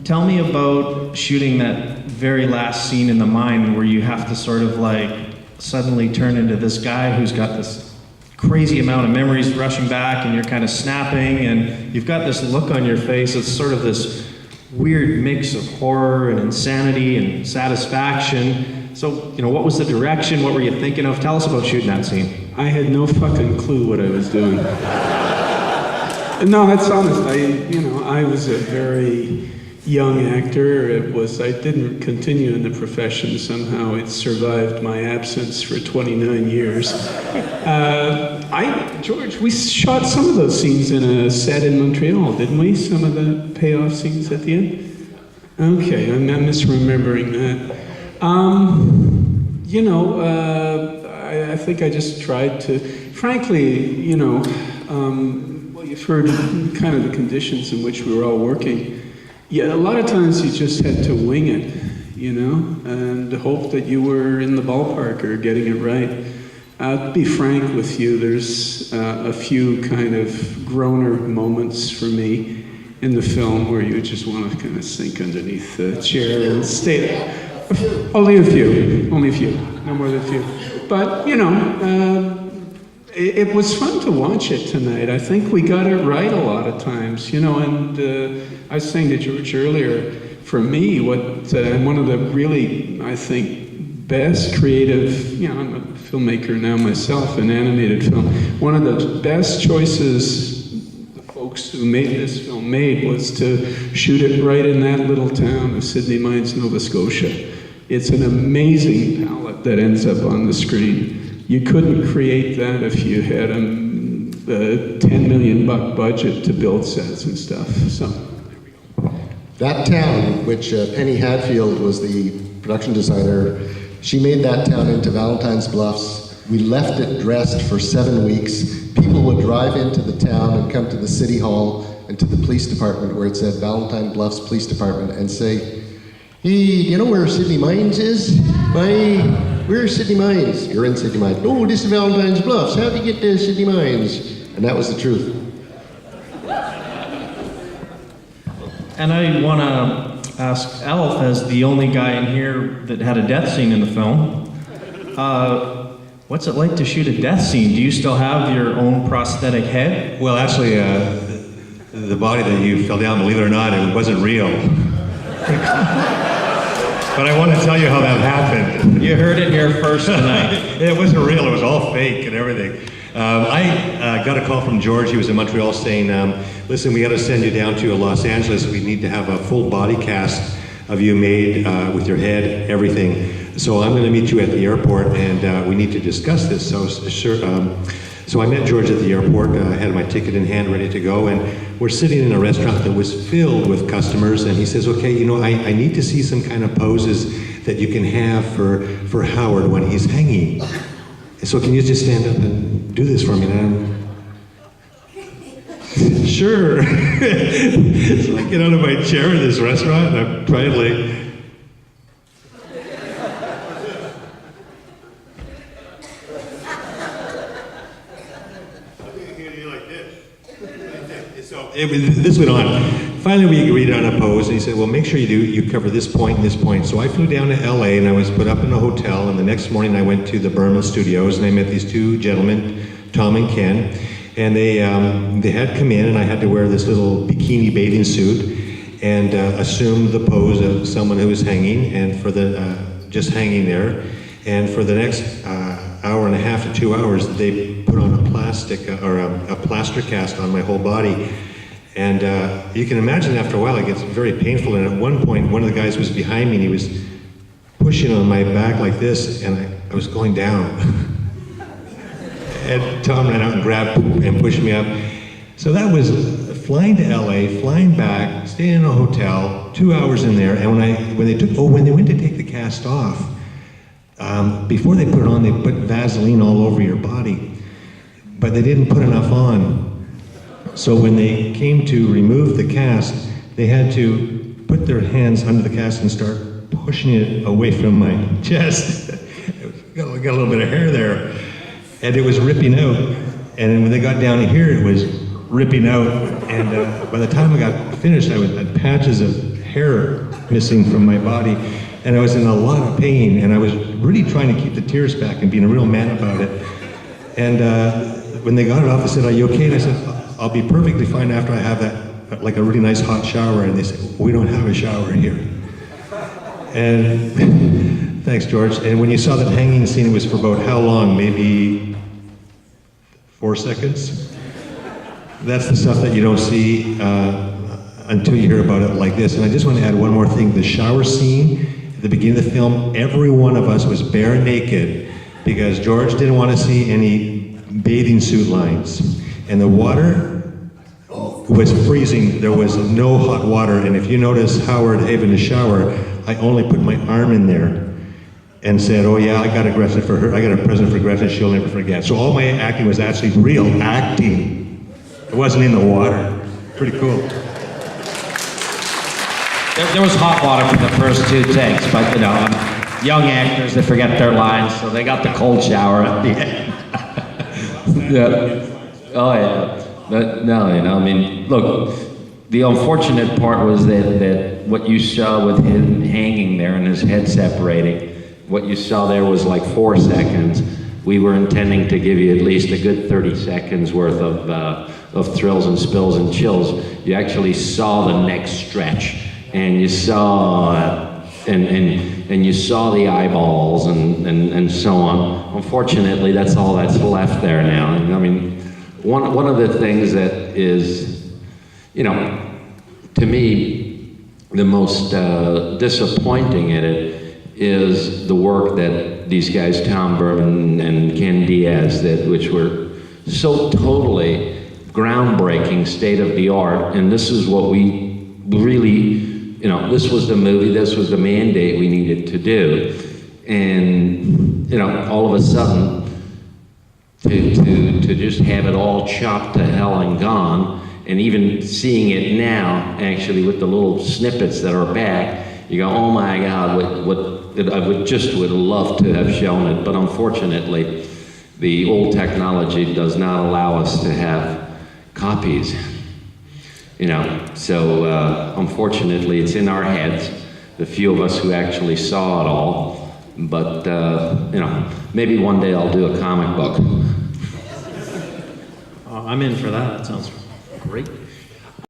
Tell me about shooting that very last scene in the mine where you have to sort of like suddenly turn into this guy who's got this crazy amount of memories rushing back, and you're kind of snapping, and you've got this look on your face. It's sort of this weird mix of horror and insanity and satisfaction. So, you know, what was the direction? What were you thinking of? Tell us about shooting that scene. I had no fucking clue what I was doing. No, that's honest. I was a very young actor. I didn't continue in the profession. Somehow it survived my absence for 29 years. George, we shot some of those scenes in a set in Montreal, didn't we? Some of the payoff scenes at the end? Okay, I'm misremembering that. I think I just tried to, frankly, well, you've heard kind of the conditions in which we were all working. Yeah, a lot of times you just had to wing it, and hope that you were in the ballpark or getting it right. To be frank with you, there's a few kind of groaner moments for me in the film where you just want to kind of sink underneath the chair and stay there. Only a few, no more than a few. But, it was fun to watch it tonight. I think we got it right a lot of times, and I was saying to George earlier, for me, one of the really, I think, best creative, I'm a filmmaker now myself in animated film, one of the best choices the folks who made this film made was to shoot it right in that little town of Sydney Mines, Nova Scotia. It's an amazing palette that ends up on the screen. You couldn't create that if you had a $10 million budget to build sets and stuff. So there we go. That town, which Penny Hadfield was the production designer, she made that town into Valentine's Bluffs. We left it dressed for 7 weeks. People would drive into the town and come to the city hall and to the police department where it said Valentine Bluffs Police Department and say, "Hey, you know where Sydney Mines is? Where's Sydney Mines?" "You're in Sydney Mines." "Oh, this is Valentine's Bluffs. How do you get to Sydney Mines?" And that was the truth. And I want to ask Alf, as the only guy in here that had a death scene in the film, what's it like to shoot a death scene? Do you still have your own prosthetic head? Well, actually, the body that you fell down, believe it or not, it wasn't real. But I want to tell you how that happened. You heard it here first tonight. It wasn't real, it was all fake and everything. I got a call from George, he was in Montreal, saying, listen, we got to send you down to Los Angeles. We need to have a full body cast of you made with your head, everything. So I'm going to meet you at the airport and we need to discuss this. So sure. So I met George at the airport, I had my ticket in hand ready to go, and we're sitting in a restaurant that was filled with customers, and he says, okay, I need to see some kind of poses that you can have for Howard when he's hanging. So can you just stand up and do this for me? And I'm, sure. So I get out of my chair in this restaurant, and I'm trying to this went on. Finally, we agreed on a pose, and he said, well, make sure you cover this point and this point. So I flew down to LA, and I was put up in a hotel, and the next morning I went to the Berman Studios, and I met these two gentlemen, Tom and Ken, and they had come in, and I had to wear this little bikini bathing suit and assume the pose of someone who was hanging, and for the just hanging there. And for the next hour and a half to 2 hours, they put on a plaster cast on my whole body. And you can imagine after a while it gets very painful, and at one point one of the guys was behind me and he was pushing on my back like this, and I was going down. And Tom ran out and grabbed and pushed me up. So that was flying to LA, flying back, staying in a hotel, 2 hours in there, and when they went to take the cast off, before they put it on, they put Vaseline all over your body, but they didn't put enough on. So when they came to remove the cast, they had to put their hands under the cast and start pushing it away from my chest. got a little bit of hair there, and it was ripping out. And then when they got down here, it was ripping out. And by the time I got finished, I had patches of hair missing from my body, and I was in a lot of pain, and I was really trying to keep the tears back and being a real man about it. And when they got it off, they said, "Are you okay?" And I said, "I'll be perfectly fine after I have that, like a really nice hot shower." And they said, "We don't have a shower here." And thanks, George. And when you saw that hanging scene, it was for about how long? Maybe 4 seconds? That's the stuff that you don't see until you hear about it like this. And I just want to add one more thing. The shower scene at the beginning of the film, every one of us was bare naked because George didn't want to see any bathing suit lines. And the water was freezing. There was no hot water. And if you notice Howard having a shower, I only put my arm in there and said, "Oh yeah, I got a present for her. I got a present for Greta she'll never forget." So all my acting was actually real acting. It wasn't in the water. Pretty cool. There was hot water for the first 2 takes, but you know, young actors, they forget their lines, so they got the cold shower at the end. Yeah. Oh yeah. But no, you know, I mean, look, the unfortunate part was that what you saw with him hanging there and his head separating, what you saw there was like 4 seconds. We were intending to give you at least a good 30 seconds worth of thrills and spills and chills. You actually saw the next stretch, and you saw and you saw the eyeballs and so on. Unfortunately, that's all that's left there now. I mean, one of the things that is, you know, to me, the most disappointing in it is the work that these guys, Tom Berman and Ken Diaz, which were so totally groundbreaking, state of the art, and this is what we really, you know, this was the movie, this was the mandate we needed to do. And, you know, all of a sudden, to just have it all chopped to hell and gone, and even seeing it now, actually, with the little snippets that are back, you go, oh my God, I would love to have shown it, but unfortunately, the old technology does not allow us to have copies. You know, so unfortunately, it's in our heads, the few of us who actually saw it all. But you know, maybe one day I'll do a comic book. I'm in for that. That sounds great.